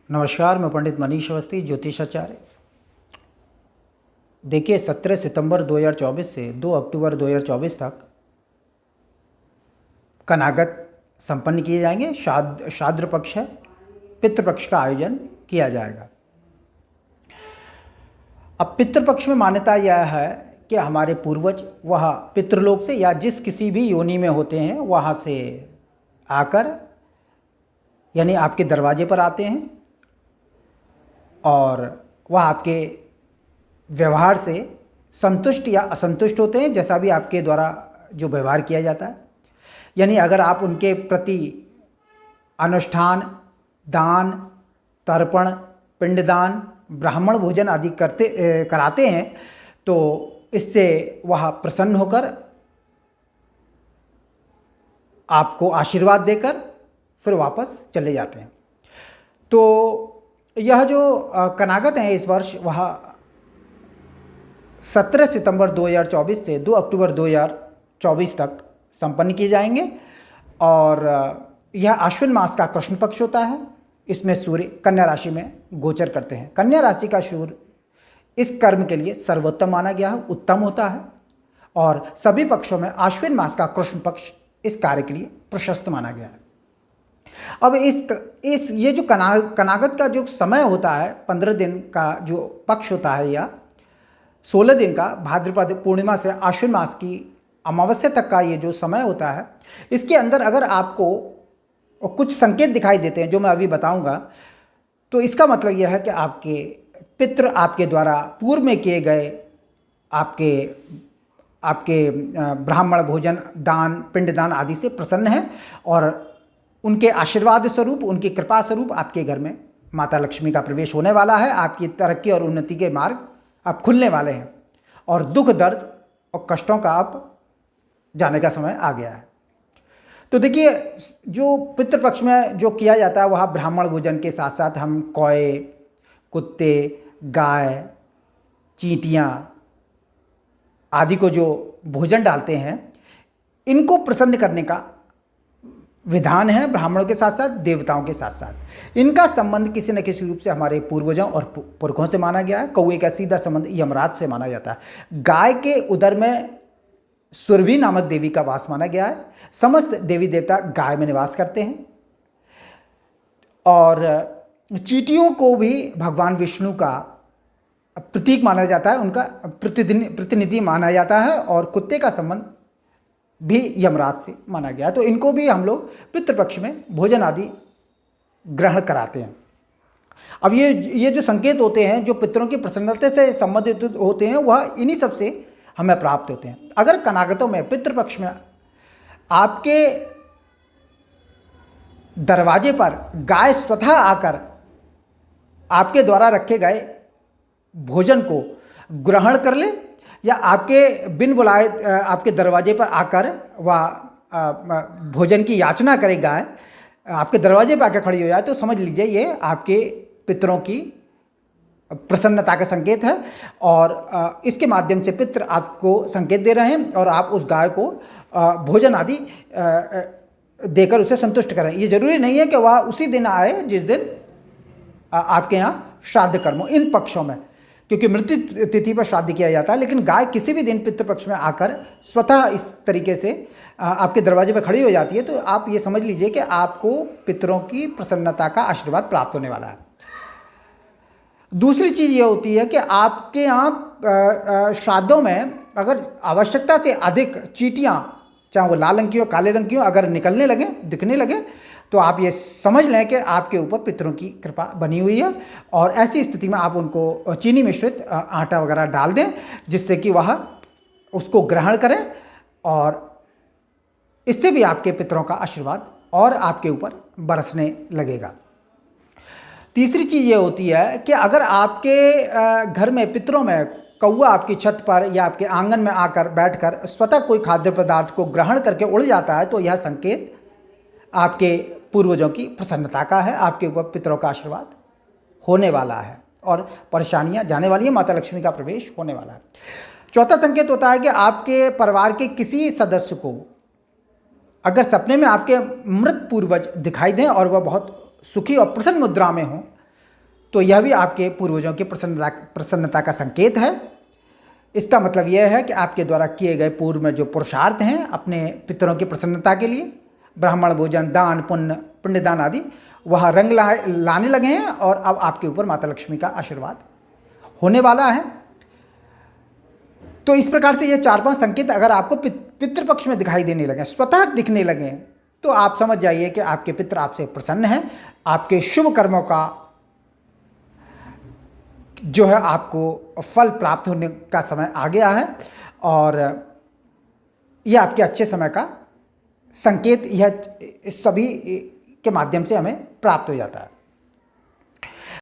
नमस्कार, मैं पंडित मनीष अवस्थी, ज्योतिषाचार्य। देखिए, 17 सितंबर 2024 से 2 अक्टूबर 2024 तक कनागत संपन्न किए जाएंगे। शाद्र पक्ष है, पितृपक्ष का आयोजन किया जाएगा। अब पितृपक्ष में मान्यता यह है कि हमारे पूर्वज वह पितृलोक से या जिस किसी भी योनि में होते हैं वहाँ से आकर यानी आपके दरवाजे पर आते हैं और वह आपके व्यवहार से संतुष्ट या असंतुष्ट होते हैं, जैसा भी आपके द्वारा जो व्यवहार किया जाता है। यानी अगर आप उनके प्रति अनुष्ठान, दान, तर्पण, पिंडदान, ब्राह्मण भोजन आदि कराते हैं तो इससे वह प्रसन्न होकर आपको आशीर्वाद देकर फिर वापस चले जाते हैं। तो यह जो कनागत है इस वर्ष वह 17 सितंबर 2024 से 2 अक्टूबर 2024 तक संपन्न किए जाएंगे और यह आश्विन मास का कृष्ण पक्ष होता है। इसमें सूर्य कन्या राशि में गोचर करते हैं। कन्या राशि का सूर्य इस कर्म के लिए सर्वोत्तम माना गया है, उत्तम होता है और सभी पक्षों में आश्विन मास का कृष्ण पक्ष इस कार्य के लिए प्रशस्त माना गया है। अब ये जो कनागत का जो समय होता है, 15 दिन का जो पक्ष होता है या 16 दिन का भाद्रपद पूर्णिमा से आश्विन मास की अमावस्या तक का ये जो समय होता है, इसके अंदर अगर आपको कुछ संकेत दिखाई देते हैं जो मैं अभी बताऊंगा, तो इसका मतलब यह है कि आपके पितृ आपके द्वारा पूर्व में किए गए आपके ब्राह्मण भोजन, दान, पिंडदान आदि से प्रसन्न है और उनके आशीर्वाद स्वरूप, उनकी कृपा स्वरूप आपके घर में माता लक्ष्मी का प्रवेश होने वाला है। आपकी तरक्की और उन्नति के मार्ग अब खुलने वाले हैं और दुख, दर्द और कष्टों का अब जाने का समय आ गया है। तो देखिए, जो पितृपक्ष में जो किया जाता है वह ब्राह्मण भोजन के साथ साथ हम कौए, कुत्ते, गाय, चींटियाँ आदि को जो भोजन डालते हैं, इनको प्रसन्न करने का विधान है। ब्राह्मणों के साथ साथ देवताओं के साथ साथ इनका संबंध किसी न किसी रूप से हमारे पूर्वजों और पुरखों से माना गया है। कौए का सीधा संबंध यमराज से माना जाता है। गाय के उदर में सुरभि नामक देवी का वास माना गया है। समस्त देवी देवता गाय में निवास करते हैं और चींटियों को भी भगवान विष्णु का प्रतीक माना जाता है, उनका प्रतिनिधि माना जाता है और कुत्ते का संबंध भी यमराज से माना गया है। तो इनको भी हम लोग पितृपक्ष में भोजन आदि ग्रहण कराते हैं। अब ये जो संकेत होते हैं जो पितरों की प्रसन्नता से संबंधित होते हैं, वह इन्हीं सब से हमें प्राप्त होते हैं। अगर कनागतों में पितृपक्ष में आपके दरवाजे पर गाय स्वतः आकर आपके द्वारा रखे गए भोजन को ग्रहण कर ले या आपके बिन बुलाए आपके दरवाजे पर आकर वह भोजन की याचना करे, गाय आपके दरवाजे पर आकर खड़ी हो जाए, तो समझ लीजिए ये आपके पितरों की प्रसन्नता का संकेत है और इसके माध्यम से पितृ आपको संकेत दे रहे हैं और आप उस गाय को भोजन आदि देकर उसे संतुष्ट करें। ये जरूरी नहीं है कि वह उसी दिन आए जिस दिन आपके यहाँ श्राद्ध कर्म हो, इन पक्षों में, क्योंकि मृत्यु तिथि पर श्राद्ध किया जाता है। लेकिन गाय किसी भी दिन पितृपक्ष में आकर स्वतः इस तरीके से आपके दरवाजे पर खड़ी हो जाती है, तो आप ये समझ लीजिए कि आपको पितरों की प्रसन्नता का आशीर्वाद प्राप्त होने वाला है। दूसरी चीज़ ये होती है कि आपके यहाँ श्राद्धों में अगर आवश्यकता से अधिक चींटियाँ, चाहे वो लाल रंग की हो, काले रंग की हो, अगर निकलने लगे, दिखने लगे, तो आप ये समझ लें कि आपके ऊपर पितरों की कृपा बनी हुई है और ऐसी स्थिति में आप उनको चीनी मिश्रित आटा वगैरह डाल दें, जिससे कि वह उसको ग्रहण करें और इससे भी आपके पितरों का आशीर्वाद और आपके ऊपर बरसने लगेगा। तीसरी चीज़ ये होती है कि अगर आपके घर में पितरों में कौआ आपकी छत पर या आपके आंगन में आकर बैठकर स्वतः कोई खाद्य पदार्थ को ग्रहण करके उड़ जाता है, तो यह संकेत आपके पूर्वजों की प्रसन्नता का है, आपके ऊपर पितरों का आशीर्वाद होने वाला है और परेशानियां जाने वाली है, माता लक्ष्मी का प्रवेश होने वाला है। चौथा संकेत होता है कि आपके परिवार के किसी सदस्य को अगर सपने में आपके मृत पूर्वज दिखाई दें और वह बहुत सुखी और प्रसन्न मुद्रा में हों, तो यह भी आपके पूर्वजों की प्रसन्नता का संकेत है। इसका मतलब यह है कि आपके द्वारा किए गए पूर्व में जो पुरुषार्थ हैं अपने पितरों की प्रसन्नता के लिए, ब्राह्मण भोजन, दान, पुण्य, पिंडदान आदि, वह रंग लाने लगे हैं और अब आपके ऊपर माता लक्ष्मी का आशीर्वाद होने वाला है। तो इस प्रकार से ये 4-5 संकेत अगर आपको पितृपक्ष में दिखाई देने लगे, स्वतः दिखने लगे, तो आप समझ जाइए कि आपके पितृ आपसे प्रसन्न हैं, आपके शुभ कर्मों का जो है आपको फल प्राप्त होने का समय आ गया है और यह आपके अच्छे समय का संकेत यह सभी के माध्यम से हमें प्राप्त हो जाता है।